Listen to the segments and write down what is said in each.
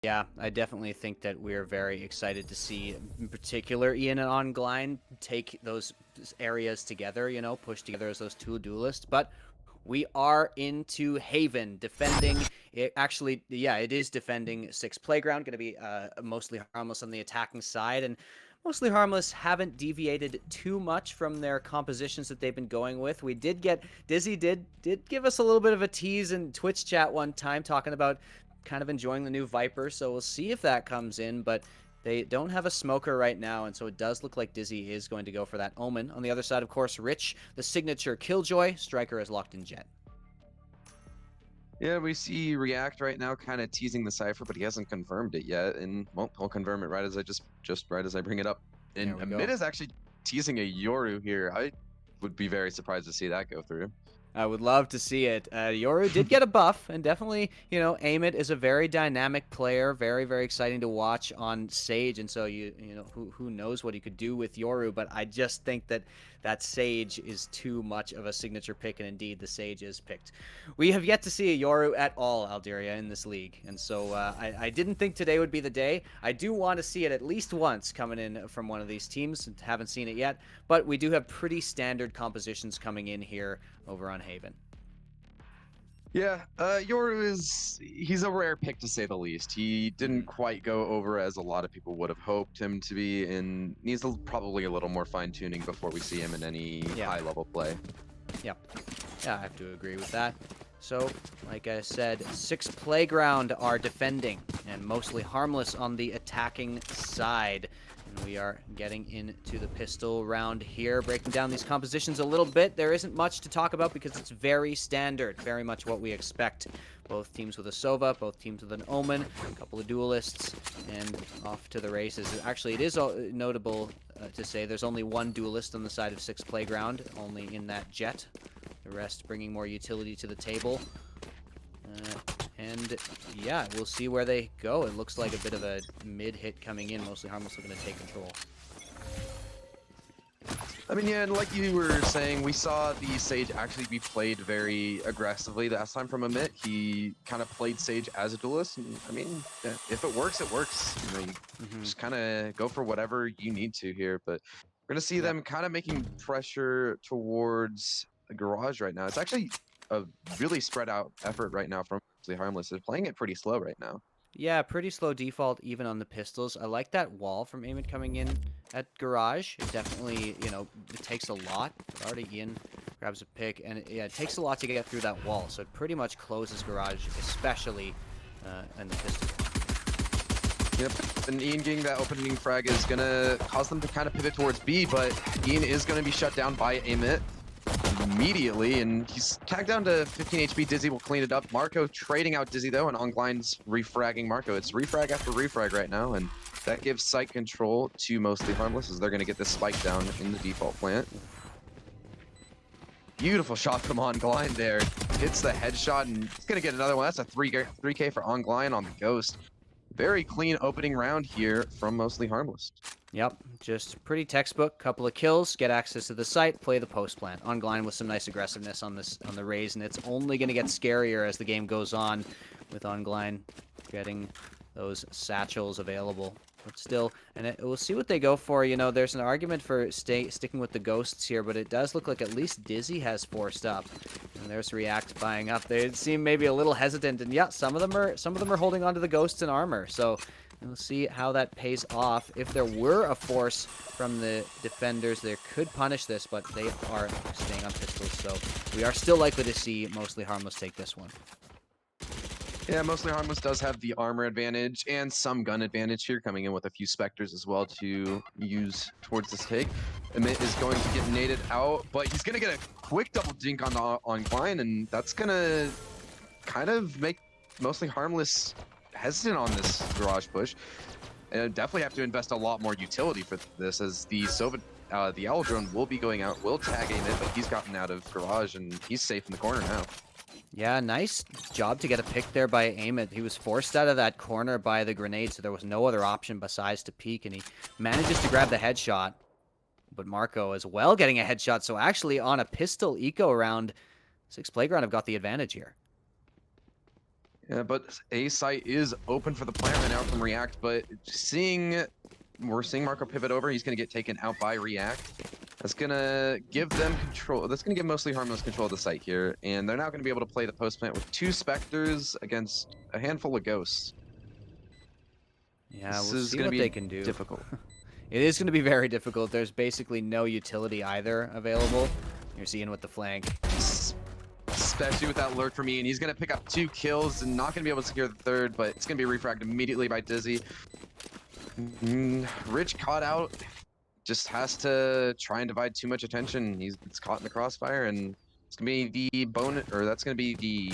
Yeah, I definitely think that we're very excited to see, in particular, Ian and Ongline take those areas together, push together as those two duelists. But we are into Haven, defending it. Actually, yeah, it is defending Six Playground, going to be mostly Harmless on the attacking side. And mostly Harmless haven't deviated too much from their compositions that they've been going with. We did get Dizzy did give us a little bit of a tease in Twitch chat one time talking about kind of enjoying the new Viper, so we'll see if that comes in, but they don't have a smoker right now, and so it does look like Dizzy is going to go for that Omen. On the other side, of course, Rich, the signature Killjoy. Striker is locked in Jet. Yeah, we see React right now kind of teasing the cipher, but he hasn't confirmed it yet. And well, he'll confirm it right as I just right as I bring it up. There And we Mid go. is actually teasing a Yoru here. I would be very surprised to see that go through. I would love to see it. Yoru did get a buff, and definitely, Amit is a very dynamic player, very, very exciting to watch on Sage, and so who knows what he could do with Yoru, but I just think that Sage is too much of a signature pick, and indeed the Sage is picked. We have yet to see a Yoru at all, Alderia, in this league, and so I didn't think today would be the day. I do want to see it at least once coming in from one of these teams. Haven't seen it yet, but we do have pretty standard compositions coming in here over on Haven. Yeah, Yoru he's a rare pick to say the least. He didn't quite go over as a lot of people would have hoped him to be, and needs probably a little more fine tuning before we see him in any high level play. Yep. Yeah, I have to agree with that. So, like I said, Six Playground are defending, and mostly Harmless on the attacking side. And we are getting into the pistol round here, breaking down these compositions a little bit. There isn't much to talk about because it's very standard, very much what we expect. Both teams with a Sova, both teams with an Omen, a couple of duelists, and off to the races. Actually, it is notable to say there's only one duelist on the side of Six Playground, only in that Jet. The rest bringing more utility to the table. And yeah, we'll see where they go. It looks like a bit of a mid hit coming in. Mostly Harmless looking to take control. I mean, yeah, and like you were saying, we saw the Sage actually be played very aggressively last time from Amit. He kind of played Sage as a duelist. And, I mean, yeah, if it works, it works. You just kind of go for whatever you need to here. But we're going to see them kind of making pressure towards the garage right now. It's actually a really spread out effort right now from Harmless. They're playing it pretty slow right now. Yeah, pretty slow default even on the pistols. I like that wall from Eamon coming in at garage. It definitely, it takes a lot. But already Ian grabs a pick, and it takes a lot to get through that wall. So it pretty much closes garage, especially in the pistol. Yep, and Ian getting that opening frag is going to cause them to kind of pivot towards B, but Ian is going to be shut down by Amit immediately, and he's tagged down to 15 HP. Dizzy will clean it up. Marco trading out Dizzy, though, and Ongline's refragging Marco. It's refrag after refrag right now, and that gives site control to mostly Harmless, as they're going to get this spike down in the default plant. Beautiful shot from Ongline there. Hits the headshot, and he's going to get another one. That's a 3K for Ongline on the Ghost. Very clean opening round here from mostly Harmless. Yep, just pretty textbook. Couple of kills, get access to the site, play the post plant. Ongline with some nice aggressiveness on the raise, and it's only going to get scarier as the game goes on, with Ongline getting those satchels available. But still, and we'll see what they go for. There's an argument for sticking with the ghosts here, but it does look like at least Dizzy has forced up. And there's React buying up. They seem maybe a little hesitant, and yeah, some of them are holding onto the ghosts and armor. So we'll see how that pays off. If there were a force from the defenders, they could punish this, but they are staying on pistols. So we are still likely to see mostly Harmless take this one. Yeah, mostly Harmless does have the armor advantage and some gun advantage here, coming in with a few Spectres as well to use towards this take. Amit is going to get naded out, but he's going to get a quick double dink on Klein, and that's going to kind of make mostly Harmless hesitant on this garage push. And definitely have to invest a lot more utility for this, as the the Owl drone will be going out, will tag Amit, but he's gotten out of garage and he's safe in the corner now. Yeah, nice job to get a pick there by Amit. He was forced out of that corner by the grenade, so there was no other option besides to peek, and he manages to grab the headshot. But Marco as well getting a headshot, so actually on a pistol eco round, Six Playground have got the advantage here. Yeah, but A site is open for the plant right now from React, but we're seeing Marco pivot over. He's going to get taken out by React. That's going to give them control. That's going to give mostly Harmless control of the site here. And they're now going to be able to play the post plant with 2 Spectres against a handful of Ghosts. Yeah, This we'll is see going to what be they can do. difficult. It is going to be very difficult. There's basically no utility either available. You're seeing with the flank. Especially with that lurk from Ian. He's going to pick up 2 kills and not going to be able to secure the third, but it's going to be refragged immediately by Dizzy. Rich caught out. Just has to try and divide too much attention. It's caught in the crossfire, and it's going to be the bonus, or that's going to be the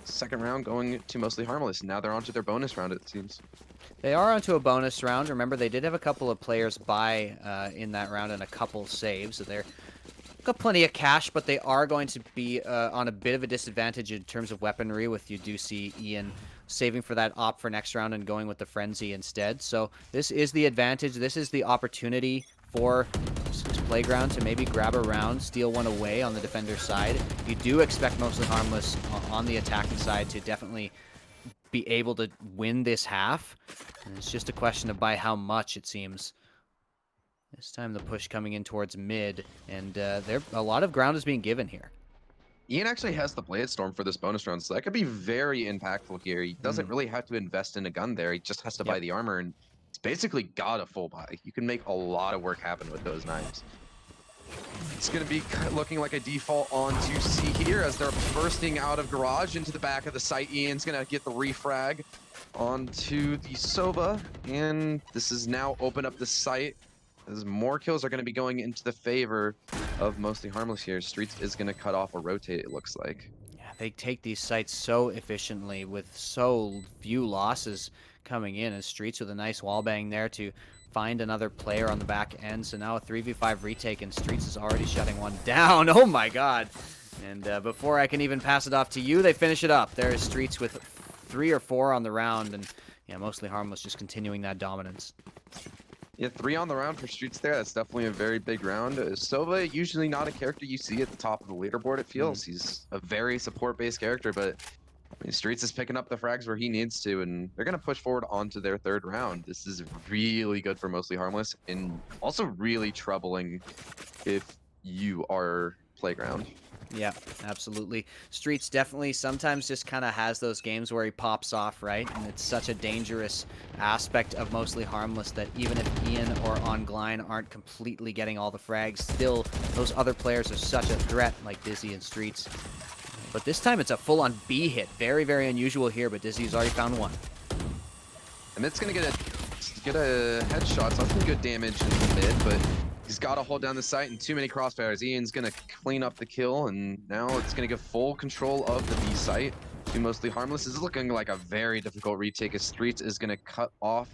second round going to mostly Harmless. And now they're on to their bonus round, it seems. They are onto a bonus round. Remember, they did have a couple of players buy in that round and a couple saves, so they're got plenty of cash, but they are going to be on a bit of a disadvantage in terms of weaponry. With you do see Ian saving for that op for next round and going with the Frenzy instead. So this is the advantage. This is the opportunity for Playground to maybe grab a round, steal one away on the defender side. You do expect mostly Harmless on the attacking side to definitely be able to win this half. And it's just a question of by how much, it seems. This time the push coming in towards mid, and a lot of ground is being given here. Ian actually has the Blade Storm for this bonus round, so that could be very impactful here. He doesn't really have to invest in a gun there. He just has to buy the armor, and it's basically got a full buy. You can make a lot of work happen with those knives. It's going to be looking like a default on 2C here as they're bursting out of garage into the back of the site. Ian's going to get the refrag onto the Sova, and this is now open up the site as more kills are going to be going into the favor of mostly Harmless here. Streets is going to cut off a rotate, it looks like. Yeah, they take these sites so efficiently with so few losses coming in, as Streets with a nice wallbang there to find another player on the back end. So now a 3v5 retake, and Streets is already shutting one down. Oh my god. And before I can even pass it off to you, they finish it up. There is Streets with 3 or 4 on the round, and yeah, mostly Harmless just continuing that dominance. Yeah, 3 on the round for Streets there. That's definitely a very big round. Sova, usually not a character you see at the top of the leaderboard, it feels. He's a very support-based character, but I mean, Streets is picking up the frags where he needs to, and they're going to push forward onto their third round. This is really good for mostly Harmless, and also really troubling if you are Playground. Yeah, absolutely. Streets definitely sometimes just kind of has those games where he pops off, right? And it's such a dangerous aspect of mostly Harmless that even if Ian or Ongline aren't completely getting all the frags, still those other players are such a threat, like Dizzy and Streets. But this time it's a full-on B hit. Very, very unusual here, but Dizzy's already found one. And it's going to get a headshot, so that's some good damage in the mid, but he's got to hold down the site and too many crossfires. Ian's going to clean up the kill, and now it's going to give full control of the B site to mostly Harmless. This is looking like a very difficult retake as Streets is going to cut off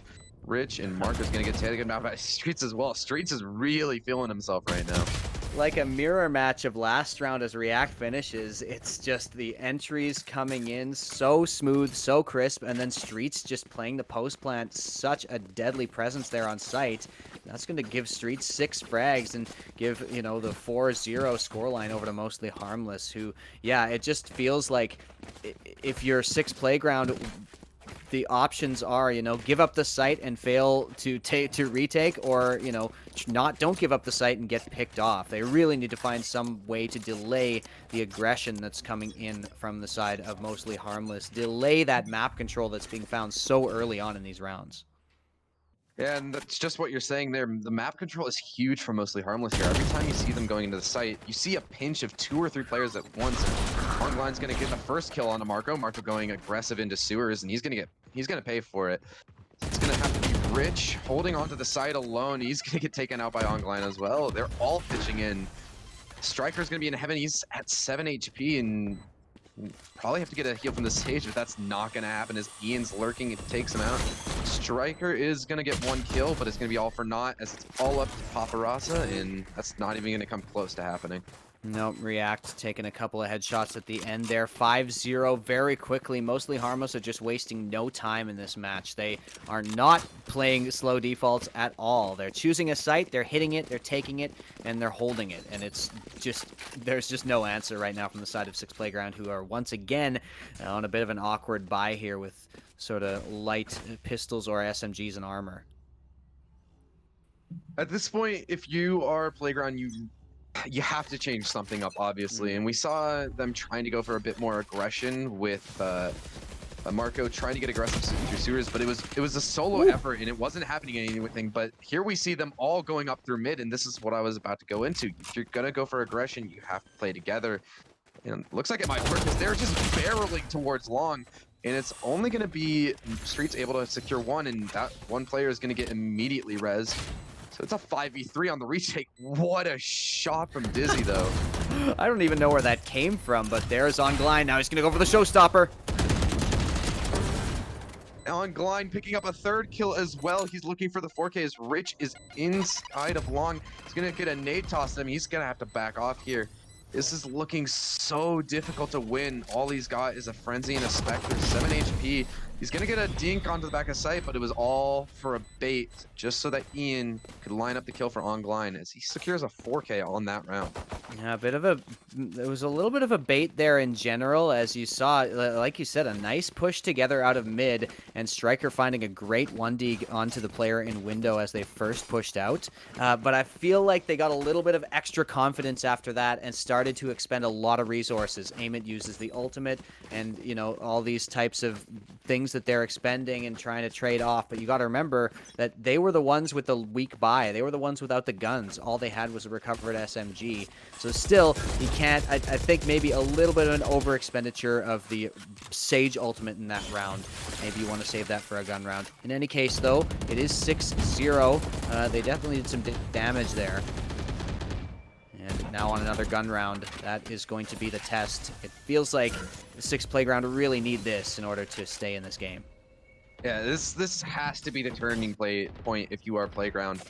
Rich, and Marco's going to get taken out by Streets as well. Streets is really feeling himself right now. Like a mirror match of last round as React finishes, it's just the entries coming in so smooth, so crisp, and then Streets just playing the post plant, such a deadly presence there on site. That's going to give Streets 6 frags and give, you know, the 4-0 scoreline over to mostly Harmless, who, yeah, it just feels like if you're 6 Playground, the options are, you know, give up the site and fail to retake, or, you know, don't give up the site and get picked off. They really need to find some way to delay the aggression that's coming in from the side of mostly Harmless. Delay that map control that's being found so early on in these rounds. Yeah, and that's just what you're saying there. The map control is huge for mostly Harmless here. Every time you see them going into the site, you see a pinch of 2 or 3 players at once. Ongline's going to get the first kill onto Marco. Marco going aggressive into sewers, and he's going to pay for it. It's going to have to be Rich holding onto the site alone. He's going to get taken out by Ongline as well. They're all pitching in. Striker's going to be in heaven. He's at 7 HP, and probably have to get a heal from the stage, but that's not going to happen as Ian's lurking and takes him out. Striker is going to get 1 kill, but it's going to be all for naught as it's all up to Paparazza, and that's not even going to come close to happening. Nope, React taking a couple of headshots at the end there. 5-0 very quickly. Mostly Harmless are just wasting no time in this match. They are not playing slow defaults at all. They're choosing a site, they're hitting it, they're taking it, and they're holding it. And it's just, there's just no answer right now from the side of CECS Playground, who are once again on a bit of an awkward buy here with sort of light pistols or SMGs and armor. At this point, if you are Playground, you have to change something up, obviously. And we saw them trying to go for a bit more aggression with Marco trying to get aggressive through sewers, but it was a solo effort and it wasn't happening anything. But here we see them all going up through mid, and this is what I was about to go into. If you're gonna go for aggression, you have to play together. And looks like it might work because they're just barreling towards long. And it's only going to be Streets able to secure one, and that one player is going to get immediately res. So it's a 5v3 on the retake. What a shot from Dizzy, though. I don't even know where that came from, but there's Ongline. Now he's going to go for the showstopper. On Gline picking up a third kill as well. He's looking for the 4K as Rich is inside of long. He's going to get a nade toss at him. He's going to have to back off here. This is looking so difficult to win. All he's got is a Frenzy and a Spectre, 7 HP. He's going to get a dink onto the back of sight, but it was all for a bait, just so that Ian could line up the kill for Ongline as he secures a 4K on that round. Yeah, there was a little bit of a bait there in general, as you saw, like you said, a nice push together out of mid, and Striker finding a great 1D onto the player in window as they first pushed out. But I feel like they got a little bit of extra confidence after that and started to expend a lot of resources. Amit uses the ultimate and, you know, all these types of things that they're expending and trying to trade off. But you got to remember that they were the ones with the weak buy. They were the ones without the guns. All they had was a recovered SMG. So still, you can't, I think maybe a little bit of an over expenditure of the Sage ultimate in that round. Maybe you want to save that for a gun round. In any case, though, it is 6-0. They definitely did some damage there. And now on another gun round, that is going to be the test. It feels like the CECS Playground really need this in order to stay in this game. Yeah, this has to be the turning point if you are Playground.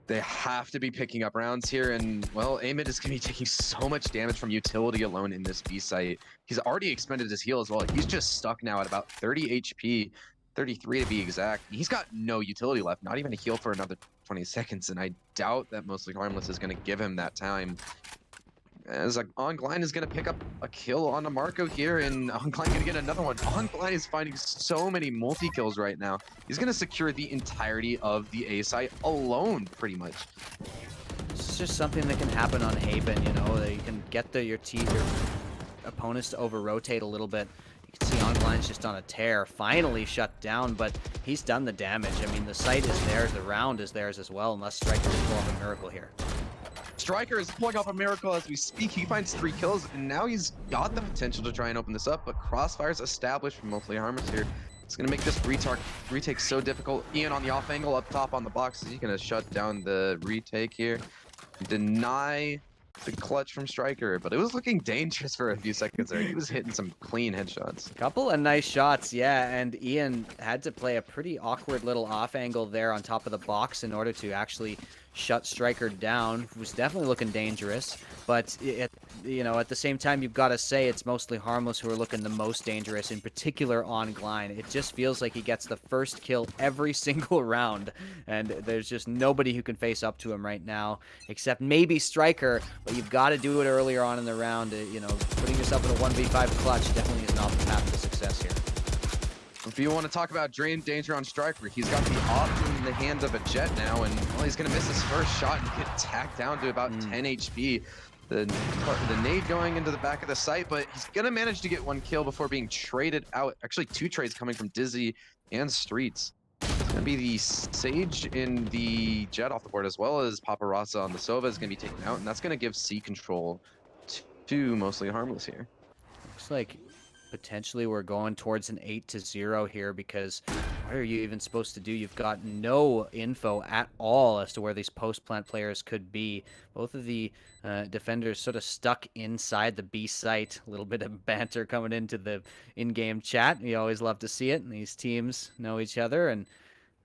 They have to be picking up rounds here, and, well, Amit is going to be taking so much damage from utility alone in this B site. He's already expended his heal as well. He's just stuck now at about 30 HP, 33 to be exact. He's got no utility left, not even a heal for another 20 seconds, and I doubt that Mostly Harmless is going to give him that time. As Ongline is going to pick up a kill on a Marco here, and Ongline going to get another one. Ongline is finding so many multi-kills right now. He's going to secure the entirety of the A site alone, pretty much. It's just something that can happen on Haven, you know, that you can get your opponents to over-rotate a little bit. You can see Ongline's just on a tear, finally shut down, but he's done the damage. I mean, the site is theirs, the round is theirs as well, unless Striker can pull off a miracle here. Striker is pulling off a miracle as we speak. He finds 3 kills, and now he's got the potential to try and open this up, but Crossfire's established from Mostly Harmless here. It's going to make this retake so difficult. Ian on the off angle up top on the box. He's going to shut down the retake here. Deny the clutch from Striker, but it was looking dangerous for a few seconds there. He was hitting some clean headshots. Couple of nice shots, yeah, and Ian had to play a pretty awkward little off angle there on top of the box in order to actually shut Striker down. Was definitely looking dangerous, but you know, at the same time, you've got to say it's Mostly Harmless who are looking the most dangerous, in particular on Gline. It just feels like he gets the first kill every single round, and there's just nobody who can face up to him right now, except maybe Striker, but you've got to do it earlier on in the round. You know, putting yourself in a 1v5 clutch definitely is not the path to success here. If you want to talk about drain danger on Striker, he's got the option in the hands of a Jet now, and well, he's going to miss his first shot and get tacked down to about 10 HP. The nade going into the back of the site, but he's going to manage to get 1 kill before being traded out. Actually, 2 trades coming from Dizzy and Streets. It's going to be the Sage in the Jet off the board, as well as Paparazza on the Sova is going to be taken out, and that's going to give C control to Mostly Harmless here. Looks like potentially we're going towards an 8-0 here, because what are you even supposed to do? You've got no info at all as to where these post-plant players could be. Both of the defenders sort of stuck inside the B site. A little bit of banter coming into the in-game chat. You always love to see it. And these teams know each other, and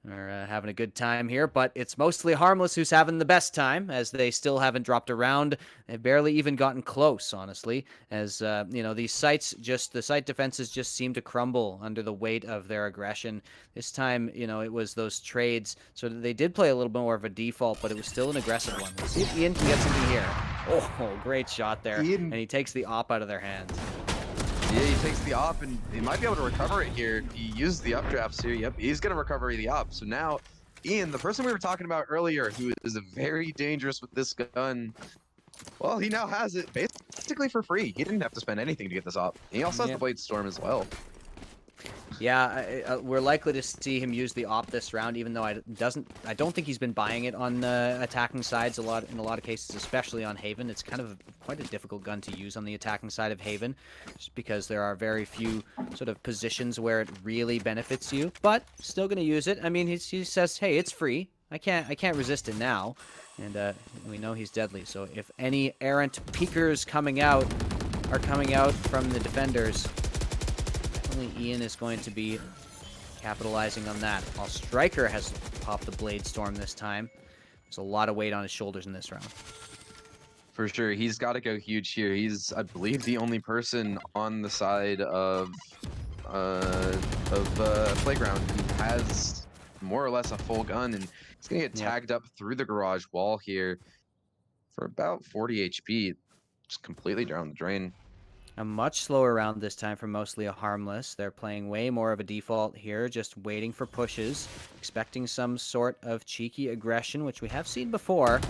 are having a good time here, but it's mostly Harmless who's having the best time, as they still haven't dropped a round. They've barely even gotten close, honestly, as these sites, just the site defenses just seem to crumble under the weight of their aggression. This time, it was those trades, so they did play a little bit more of a default, but it was still an aggressive one. Let's see if Ian can get something here. Oh, great shot there, Ian, and he takes the op out of their hands. yeah, he takes the op, and he might be able to recover it here. He used the updrafts here. Yep, he's going to recover the op. So now, Ian, the person we were talking about earlier, who is very dangerous with this gun, well, he now has it basically for free. He didn't have to spend anything to get this op. He also has the Blade Storm as well. Yeah, we're likely to see him use the op this round, even though I don't think he's been buying it on attacking sides in a lot of cases, especially on Haven. It's kind of quite a difficult gun to use on the attacking side of Haven, just because there are very few sort of positions where it really benefits you. But still going to use it. I mean, he says, "Hey, it's free. I can't resist it now," and we know he's deadly. So if any errant peekers are coming out from the defenders, Ian is going to be capitalizing on that. While Striker has popped the Blade Storm this time. There's a lot of weight on his shoulders in this round. For sure, he's got to go huge here. He's, I believe, the only person on the side of Playground who has more or less a full gun, and he's gonna get tagged up through the garage wall here for about 40 HP. Just completely down the drain. A much slower round this time for mostly a Harmless. They're playing way more of a default here, just waiting for pushes, expecting some sort of cheeky aggression, which we have seen before,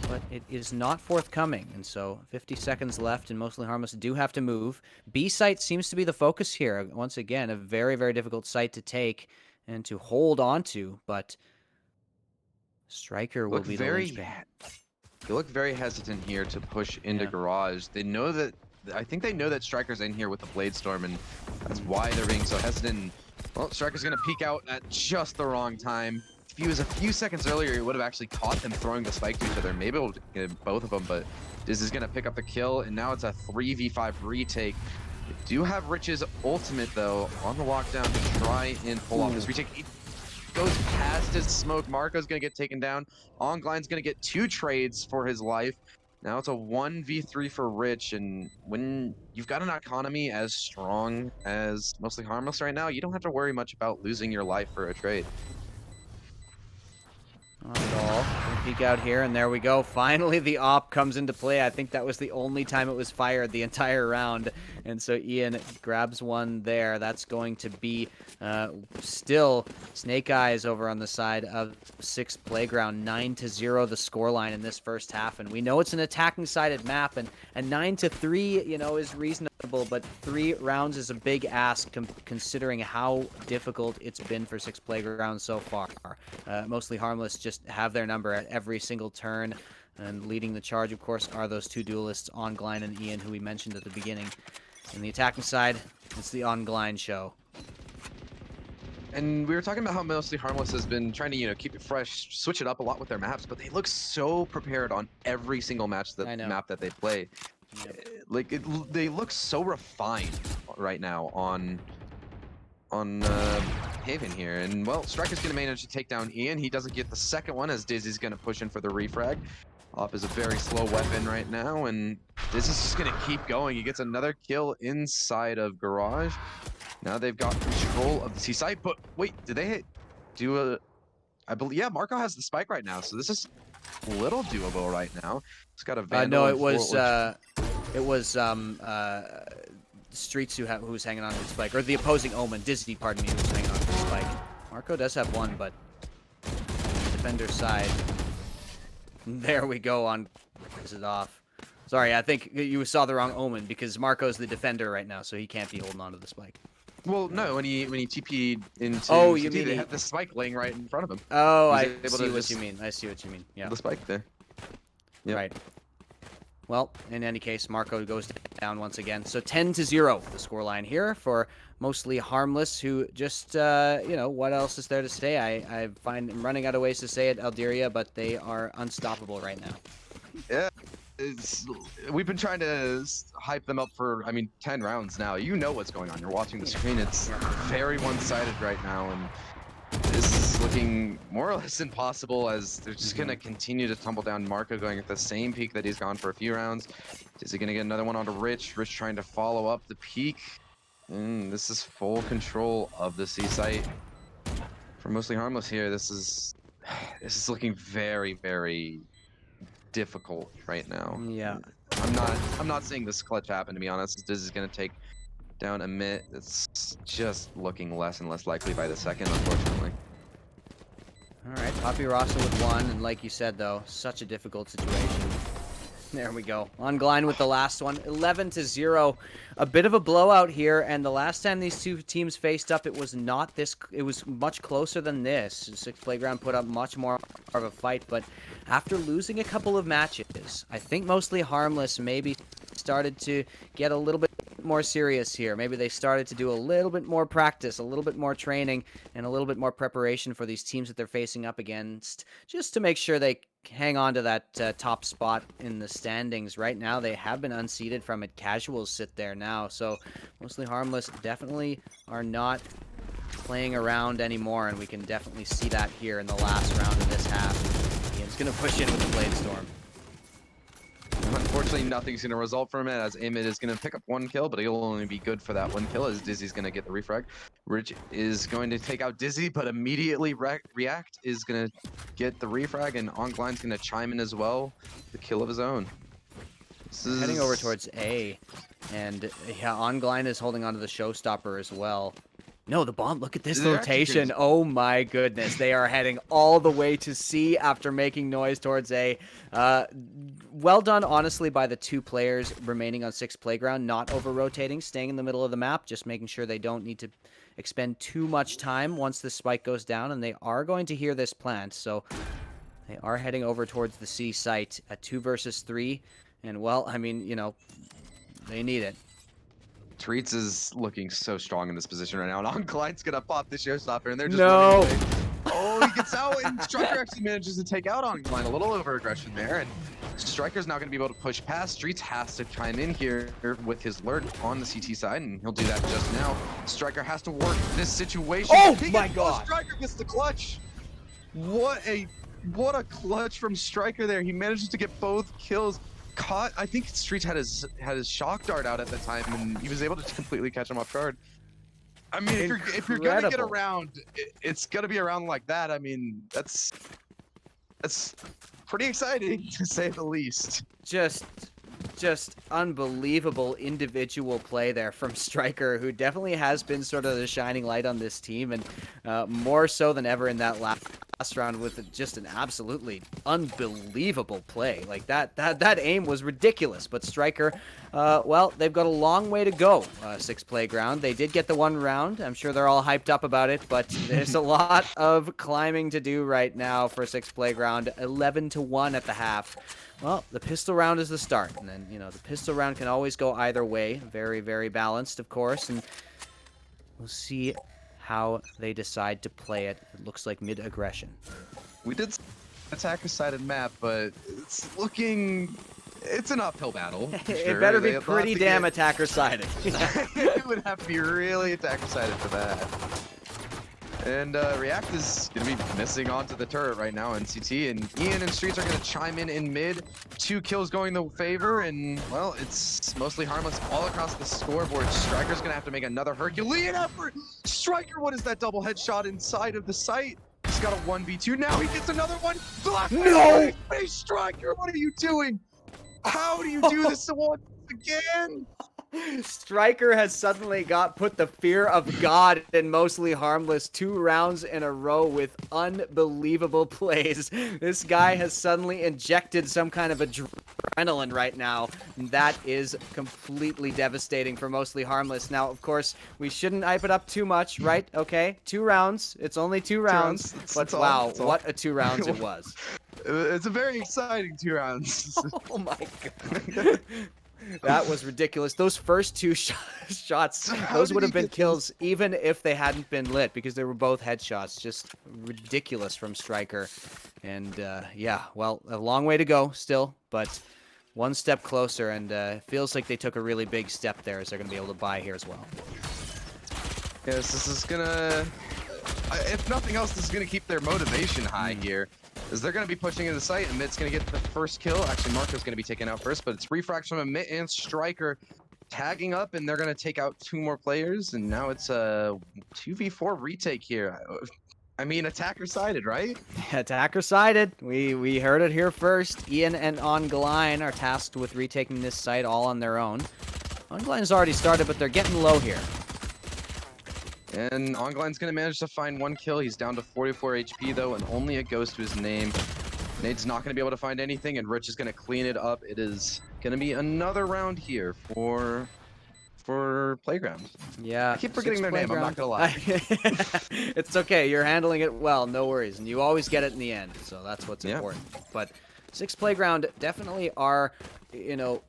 but it is not forthcoming. And so 50 seconds left, and mostly Harmless do have to move. B site seems to be the focus here. Once again, a very, very difficult site to take and to hold on to, but Striker will be the linchpin. They look very hesitant here to push into garage. They know that, I think they know that Striker's in here with the Blade Storm, and that's why they're being so hesitant. Well, Striker's gonna peek out at just the wrong time. If he was a few seconds earlier, he would have actually caught them throwing the spike to each other. Maybe able to get both of them, but Diz is gonna pick up the kill, and now it's a 3v5 retake. They do have Rich's ultimate, though, on the lockdown to try and pull off this retake. He goes past his smoke. Marco's gonna get taken down. Ongline's gonna get 2 trades for his life. Now it's a 1v3 for Rich, and when you've got an economy as strong as mostly Harmless right now, you don't have to worry much about losing your life for a trade. Not at all. We'll peek out here, and there we go. Finally, the op comes into play. I think that was the only time it was fired the entire round. And so Ian grabs one there. That's going to be still Snake Eyes over on the side of 6 Playground. 9-0 the scoreline in this first half. And we know it's an attacking-sided map, and 9-3, is reasonable, but 3 rounds is a big ask considering how difficult it's been for 6 Playground so far. Mostly Harmless just have their number at every single turn, and leading the charge, of course, are those 2 duelists, Ongline and Ian, who we mentioned at the beginning. In the attacking side, it's the Ongline show. And we were talking about how mostly Harmless has been trying to, keep it fresh, switch it up a lot with their maps, but they look so prepared on every single map that they play. Yep. They look so refined right now on Haven here. And, well, Striker's going to manage to take down Ian. He doesn't get the second one, as Dizzy's going to push in for the refrag. Op is a very slow weapon right now, and Dizzy's just going to keep going. He gets another kill inside of Garage. Now they've got control of the C site, but wait, did they do a... I believe, yeah, Marco has the spike right now, so this is a little doable right now. It's got a Vandal. No, it was Streets who was hanging on to the spike, or the opposing Omen, Dizzy, pardon me, who was hanging on to the spike. Marco does have one, but defender's side. There we go on. Is it off? Sorry, I think you saw the wrong Omen, because Marco's the defender right now, so he can't be holding on to the spike. Well, no, when he TP'd into you mean they had the spike laying right in front of him. Oh, I see what you mean. I see what you mean. Yeah. The spike there. Yep. Right. Well, in any case, Marco goes down once again. So 10-0, the scoreline here for mostly Harmless, who just, what else is there to say? I find I'm running out of ways to say it, Alderia, but they are unstoppable right now. Yeah. We've been trying to hype them up for, 10 rounds now. You know what's going on. You're watching the screen. It's very one-sided right now, and this looks looking more or less impossible as they're just going to continue to tumble down. Marco going at the same peak that he's gone for a few rounds. Is he going to get another one onto Rich? Rich trying to follow up the peak. This is full control of the C site for Mostly Harmless here. This is looking very, very difficult right now. Yeah. I'm not saying this clutch happened, to be honest. This is going to take down a mid. It's just looking less and less likely by the second, unfortunately. All right, Poppy Rasa with one, and like you said, though, such a difficult situation. There we go. On Glein with the last one, 11-0. A bit of a blowout here, and the last time these two teams faced up, it was not this. It was much closer than this. Six Playground put up much more of a fight, but after losing a couple of matches, I think Mostly Harmless maybe started to get a little bit more serious here. Maybe they started to do a little bit more practice, a little bit more training, and a little bit more preparation for these teams that they're facing up against, just to make sure they hang on to that top spot in the standings. Right now, they have been unseated from it. Casuals sit there now, so Mostly Harmless definitely are not playing around anymore, and we can definitely see that here in the last round of this half. Ian's going to push in with the Blade Storm. Unfortunately, nothing's going to result from it, as Amid is going to pick up one kill, but he'll only be good for that one kill, as Dizzy's going to get the refrag. Rich is going to take out Dizzy, but immediately React is going to get the refrag, and Ongline's going to chime in as well, the kill of his own. Heading over towards A, and yeah, Ongline is holding onto the showstopper as well. No, the bomb, look at this rotation. Oh my goodness. They are heading all the way to C after making noise towards A. Well done, honestly, by the two players remaining on 6 Playground, not over-rotating, staying in the middle of the map, just making sure they don't need to expend too much time once the spike goes down, and they are going to hear this plant, so they are heading over towards the C site at 2 versus 3, and well, I mean, you know, they need it. Treats is looking so strong in this position right now, and Ongline's gonna pop the showstopper, and they're just no. running away. Oh, he gets out, and Striker actually manages to take out Ongline. A little over-aggression there, and Striker's now gonna be able to push past. Streets has to chime in here with his lurk on the CT side, and he'll do that just now. Striker has to work this situation. Oh my god! Striker gets the clutch. What a clutch from Striker there. He manages to get both kills. Caught, I think Streets had his shock dart out at the time, and he was able to completely catch him off guard. I mean, if you're gonna get around, it's gonna be around like that. I mean, that's pretty exciting to say the least. Just unbelievable individual play there from Striker, who definitely has been sort of the shining light on this team, and more so than ever in that last round with just an absolutely unbelievable play. Like that aim was ridiculous, but Striker, well, they've got a long way to go. 6 Playground, they did get the 1 round. I'm sure they're all hyped up about it, but there's a lot of climbing to do right now for 6 Playground. 11-1 at the half. Well, the pistol round is the start, and then, you know, the pistol round can always go either way. Very, very balanced, of course, and we'll see how they decide to play it. It looks like mid-aggression. We did attacker-sided map, but it's an uphill battle. Sure. It better be pretty damn attacker-sided. It would have to be really attacker-sided for that. And React is going to be missing onto the turret right now in CT, and Ian and Streets are going to chime in mid. 2 kills going the favor, and, well, it's Mostly Harmless all across the scoreboard. Striker's going to have to make another Herculean effort. Striker, what is that double headshot inside of the site? He's got a 1v2. Now he gets another one. No! Hey, Striker, what are you doing? How do you do this once again? Striker has suddenly put the fear of God in Mostly Harmless 2 rounds in a row with unbelievable plays. This guy has suddenly injected some kind of adrenaline right now. That is completely devastating for Mostly Harmless. Now, of course, we shouldn't hype it up too much, right? Okay, 2 rounds. It's only 2 rounds. But wow, what a 2 rounds it was. It's a very exciting 2 rounds. Oh my god. That was ridiculous. Those first 2 shots, those would have been kills even if they hadn't been lit, because they were both headshots. Just ridiculous from Striker. And yeah, well, a long way to go still, but 1 step closer, and it feels like they took a really big step there, as they're going to be able to buy here as well. Yes, this is gonna if nothing else, this is going to keep their motivation high here. As they're going to be pushing into the site, and Mitt's going to get the first kill. Actually, Marco's going to be taken out first, but it's refrags from a Mitt and Striker tagging up, and they're going to take out 2 more players, and now it's a 2v4 retake here. I mean, attacker sided, right? Attacker sided. We heard it here first. Ian and Ongline are tasked with retaking this site all on their own. Ongline's already started, but they're getting low here. And Ongline's going to manage to find 1 kill. He's down to 44 HP, though, and only a ghost to his name. Nade's not going to be able to find anything, and Rich is going to clean it up. It is going to be another round here for Playground. Yeah. I keep forgetting their name, I'm not going to lie. It's okay. You're handling it well. No worries. And you always get it in the end, so that's what's important. But 6 Playground definitely are, you know,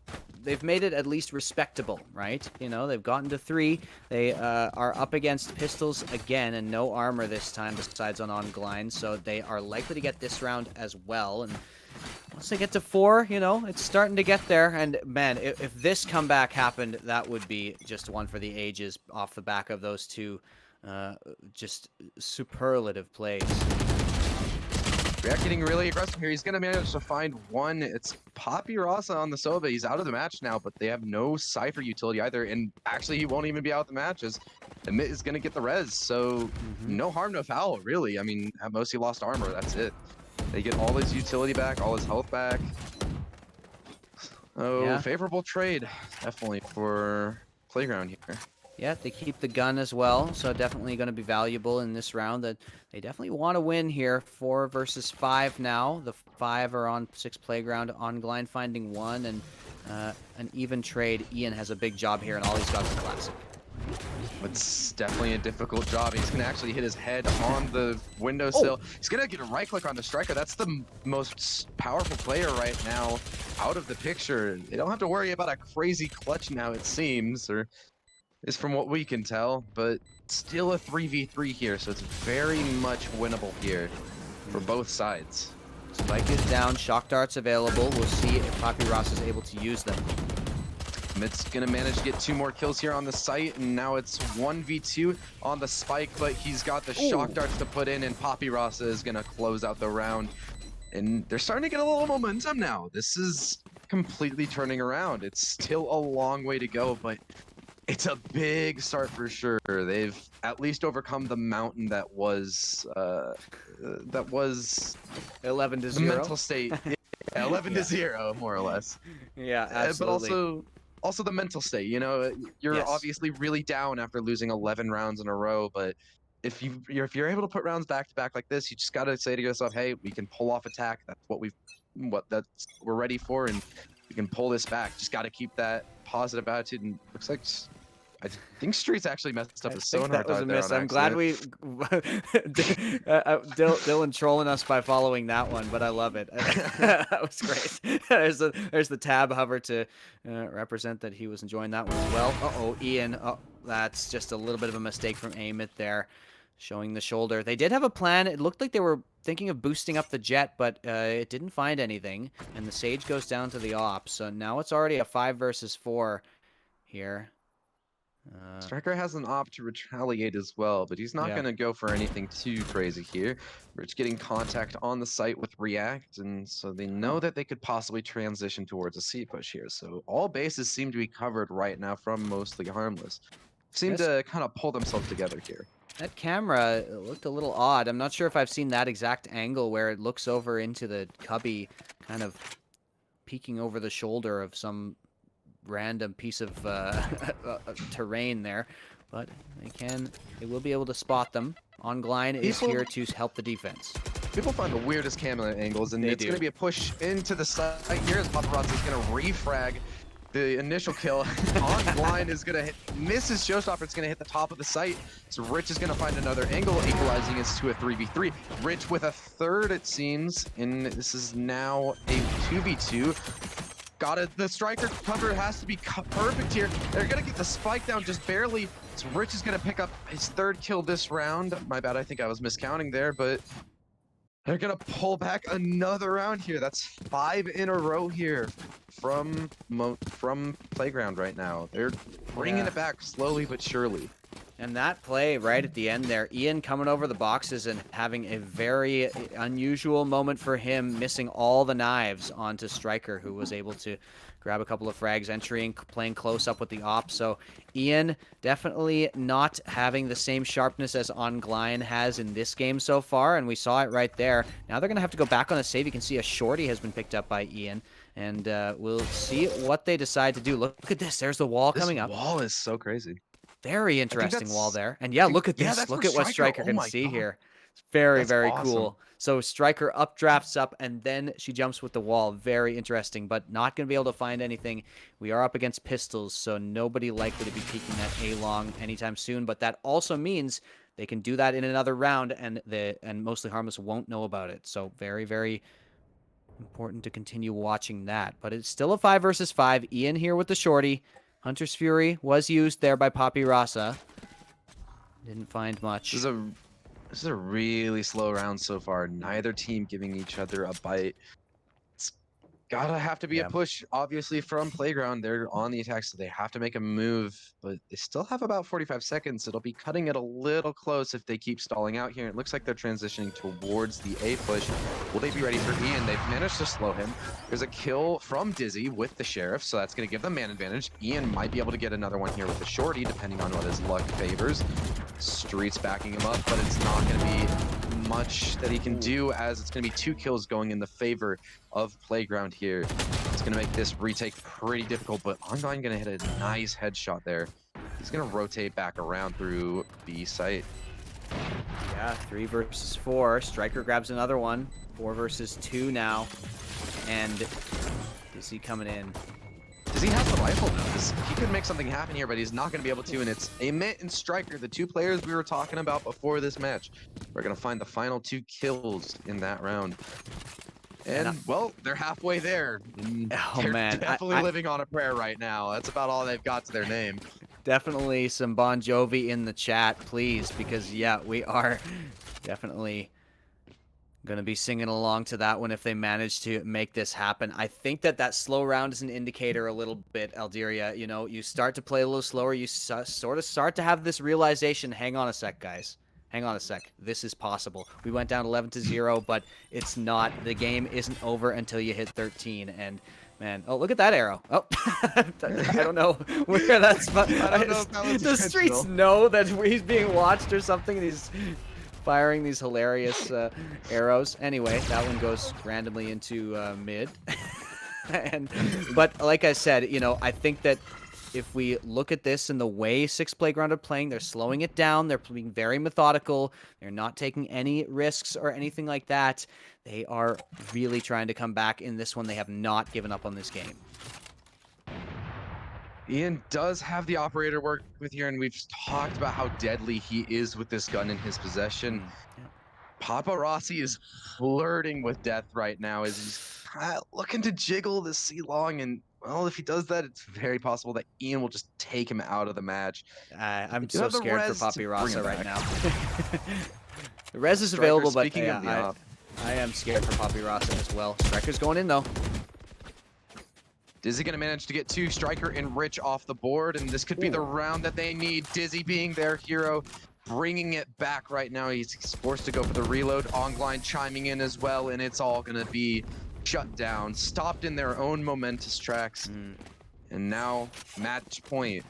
they've made it at least respectable, right? You know, they've gotten to 3. They are up against pistols again, and no armor this time besides on Ongline, so they are likely to get this round as well. And once they get to 4, you know, it's starting to get there. And man, if this comeback happened, that would be just one for the ages off the back of those 2 just superlative plays. React getting really aggressive here. He's going to manage to find 1. It's Poppy Rasa on the Sova. He's out of the match now, but they have no Cypher utility either. And actually, he won't even be out of the match as Amit is going to get the res. So no harm, no foul, really. I mean, at most he lost armor. That's it. They get all his utility back, all his health back. Oh, yeah. Favorable trade, definitely, for Playground here. Yeah, they keep the gun as well, so definitely going to be valuable in this round. That they definitely want to win here. 4 versus 5 now. The 5 are on 6 Playground. Ongline finding 1, and an even trade. Ian has a big job here, and all he's got is a classic. It's definitely a difficult job. He's going to actually hit his head on the windowsill. Oh. He's going to get a right click on the Striker. That's the most powerful player right now out of the picture. They don't have to worry about a crazy clutch now, it seems, or is from what we can tell, but still a 3v3 here, so it's very much winnable here for both sides. Spike is down, shock darts available. We'll see if Poppy Ross is able to use them. Mitt's gonna manage to get 2 more kills here on the site, and now it's 1v2 on the Spike, but he's got the shock darts to put in, and Poppy Rasa is gonna close out the round. And they're starting to get a little momentum now. This is completely turning around. It's still a long way to go, but it's a big start for sure. They've at least overcome the mountain that was 11 to 0. The mental state. 11 to 0, more or less. Yeah, absolutely. But also the mental state. You know, you're obviously really down after losing 11 rounds in a row, but if you're able to put rounds back to back like this, you just gotta say to yourself, hey, we can pull off attack. That's what we're ready for, and we can pull this back. Just gotta keep that positive attitude. And looks like I think Streets actually messed up his sonar. That was a miss. I'm glad we Dylan trolling us by following that one, but I love it. That was great. There's the tab hover to represent that he was enjoying that one as well. Uh-oh, Ian. Oh, that's just a little bit of a mistake from Amit there, showing the shoulder. They did have a plan. It looked like they were thinking of boosting up the jet, but it didn't find anything, and the Sage goes down to the op. So now it's already a 5 versus 4 here. Striker has an op to retaliate as well, but he's not going to go for anything too crazy here. Rich getting contact on the site with React, and so they know that they could possibly transition towards a C push here. So all bases seem to be covered right now from mostly Harmless. Seem to kind of pull themselves together here. That camera looked a little odd. I'm not sure if I've seen that exact angle where it looks over into the cubby, kind of peeking over the shoulder of some random piece of terrain there, but they will be able to spot them. Ongline is here to help the defense. People find the weirdest camera angles, and it's going to be a push into the side here as Paparazzi is going to refrag the initial kill. Ongline is going to miss his showstopper. It's going to hit the top of the site, so Rich is going to find another angle, equalizing it to a 3v3. Rich with a third, it seems, and this is now a 2v2. Got it. The Striker cover has to be perfect here. They're going to get the spike down just barely. So Rich is going to pick up his 3rd kill this round. My bad. I think I was miscounting there, but they're going to pull back another round here. That's 5 in a row here from Playground right now. They're bringing it back slowly but surely. And that play right at the end there, Ian coming over the boxes and having a very unusual moment for him, missing all the knives onto Striker, who was able to grab a couple of frags, entering, playing close up with the op. So Ian definitely not having the same sharpness as Ongline has in this game so far, and we saw it right there. Now they're going to have to go back on the save. You can see a shorty has been picked up by Ian, and we'll see what they decide to do. Look at this. There's the wall This coming up. wall is so crazy. Very I think interesting wall that's there. And I yeah, think look at yeah, this. that's for Look at what Striker. Striker Oh can my see god. here. It's very, That's very awesome. cool. So Striker updrafts up, and then she jumps with the wall. Very interesting, but not going to be able to find anything. We are up against pistols, so nobody likely to be peeking that A-long anytime soon, but that also means they can do that in another round, and Mostly Harmless won't know about it. So very, very important to continue watching that. But it's still a 5 versus 5. Ian here with the shorty. Hunter's Fury was used there by Papi Rasa. Didn't find This is much. a this is a really slow round so far. Neither team giving each other a bite. It's gotta have to be a Yeah. push, obviously, from Playground. They're on the attack, so they have to make a move, but they still have about 45 seconds. It'll be cutting it a little close if they keep stalling out here. It looks like they're transitioning towards the A push. Will they be ready for Ian? They've managed to slow him. There's a kill from Dizzy with the Sheriff, so that's going to give them man advantage. Ian might be able to get another one here with the Shorty, depending on what his luck favors. Streets backing him up, but it's not going to be much that he can do, as it's going to be 2 kills going in the favor of Playground here. It's going to make this retake pretty difficult, but Ongline going to hit a nice headshot there. He's going to rotate back around through B site. Yeah, 3 versus 4. Striker grabs another one. 4 versus 2 now. And Dizzy coming in. Dizzy has the rifle though. He could make something happen here, but he's not going to be able to, and it's Amit and Striker, the 2 players we were talking about before this match. We're going to find the final 2 kills in that round. And, well, they're halfway there. Oh, They're man. definitely living on a prayer right now. That's about all they've got to their name. Definitely some Bon Jovi in the chat, please, because, yeah, we are definitely going to be singing along to that one if they manage to make this happen. I think that slow round is an indicator a little bit, Alderia. You know, you start to play a little slower. You sort of start to have this realization, hang on a sec, guys. Hang on a sec. This is possible. We went down 11-0, but it's not. The game isn't over until you hit 13. And, man, oh, look at that arrow. Oh, I don't know where that's... I don't know if that was the streets know that he's being watched or something, and he's firing these hilarious arrows. Anyway, that one goes randomly into mid. But like I said, you know, I think that if we look at this in the way Six Playground are playing, they're slowing it down. They're being very methodical. They're not taking any risks or anything like that. They are really trying to come back in this one. They have not given up on this game. Ian does have the operator work with here, and we've talked about how deadly he is with this gun in his possession. Yeah. Papa Rossi is flirting with death right now as he's looking to jiggle the C-long, and well, if he does that, it's very possible that Ian will just take him out of the match. I'm do so have the scared for res to Papi bring Rasa him right back. now. The res is Striker, available, but speaking of the yeah, op, I am scared for Papi Rasa as well. Striker's going in, though. Dizzy gonna manage to get 2, Striker and Rich off the board, and this could be the round that they need. Dizzy being their hero, bringing it back right now. He's forced to go for the reload. Ongline chiming in as well, and it's all gonna be shut down, stopped in their own momentous tracks. And now match point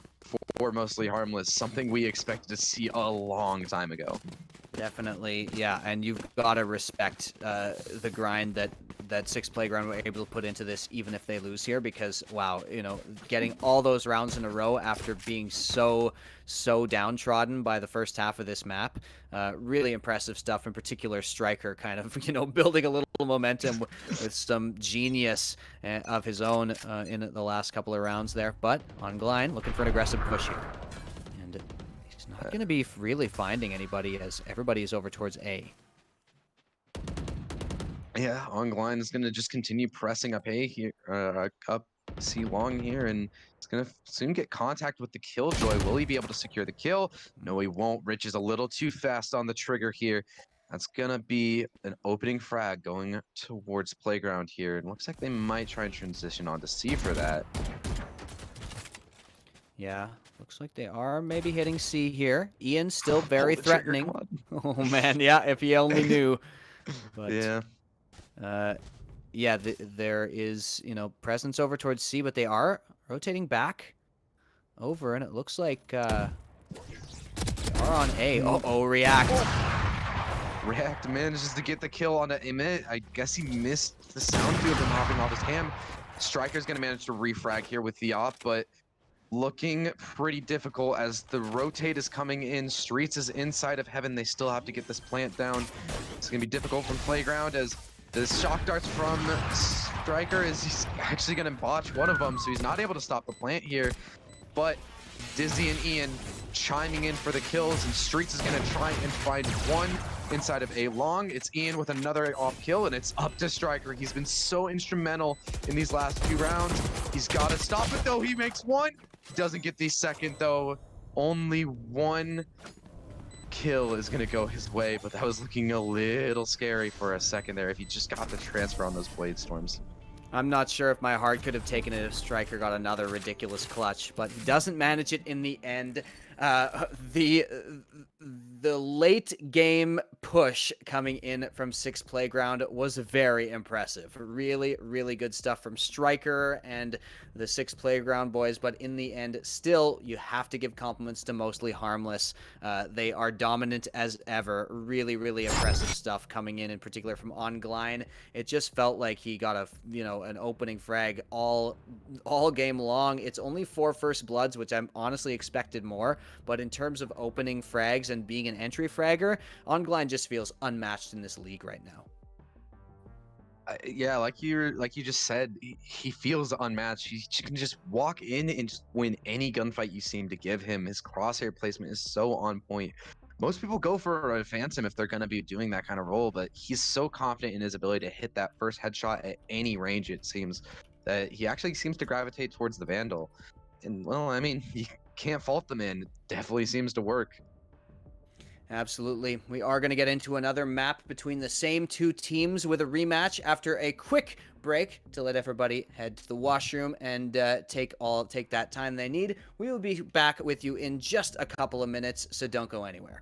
for Mostly Harmless, something we expected to see a long time ago. Definitely, yeah, and you've got to respect the grind that Six Playground were able to put into this, even if they lose here, because, wow, you know, getting all those rounds in a row after being so downtrodden by the first half of this map, really impressive stuff. In particular, Striker kind of, you know, building a little momentum with some genius of his own in the last couple of rounds there, but Ongline looking for an aggressive push here. And he's not going to be really finding anybody as everybody is over towards A. Yeah, Ongline is going to just continue pressing up A here, up C long here, and it's going to soon get contact with the Killjoy. Will he be able to secure the kill? No, he won't. Rich is a little too fast on the trigger here. That's going to be an opening frag going towards Playground here. It looks like they might try and transition onto C for that. Yeah, Looks like they are maybe hitting C here. Ian still Pull very the trigger, threatening. come Oh man, yeah, if he only on. knew. But Yeah. uh yeah, there is, presence over towards C, but they are rotating back over, and it looks like they are on A. Mm. Uh-oh, React. React manages to get the kill on the Emit. I guess he missed the sound field and hopping off his cam. Striker's gonna manage to refrag here with the op, but looking pretty difficult as the rotate is coming in. Streets is inside of heaven. They still have to get this plant down. It's gonna be difficult from Playground as the shock darts from Striker he's actually gonna botch one of them, so he's not able to stop the plant here. But Dizzy and Ian chiming in for the kills, and Streets is gonna try and find one inside of A long. It's Ian with another off kill, and it's up to Striker. He's been so instrumental in these last few rounds. He's got to stop it though. He makes one. Doesn't get the second though. Only one kill is gonna go his way, but that was looking a little scary for a second there if he just got the transfer on those Blade Storms. I'm not sure if my heart could have taken it if Striker got another ridiculous clutch, but he doesn't manage it in the end. The late game push coming in from Six Playground was very impressive. Really, really good stuff from Striker and the Six Playground boys, but in the end, still, you have to give compliments to mostly Harmless. They are dominant as ever. Really, really impressive stuff coming in particular from Ongline. It just felt like he got an opening frag all game long. It's only 4 first bloods, which I'm honestly expected more, but in terms of opening frags and being an entry fragger, Ongline just feels unmatched in this league right now. Yeah, like you just said, he feels unmatched. He can just walk in and just win any gunfight you seem to give him. His crosshair placement is so on point. Most people go for a Phantom if they're going to be doing that kind of role, but he's so confident in his ability to hit that first headshot at any range, it seems, that he actually seems to gravitate towards the Vandal. And, well, I mean, you can't fault the man. It definitely seems to work. Absolutely. We are going to get into another map between the same two teams with a rematch after a quick break to let everybody head to the washroom and take that time they need. We will be back with you in just a couple of minutes, so don't go anywhere.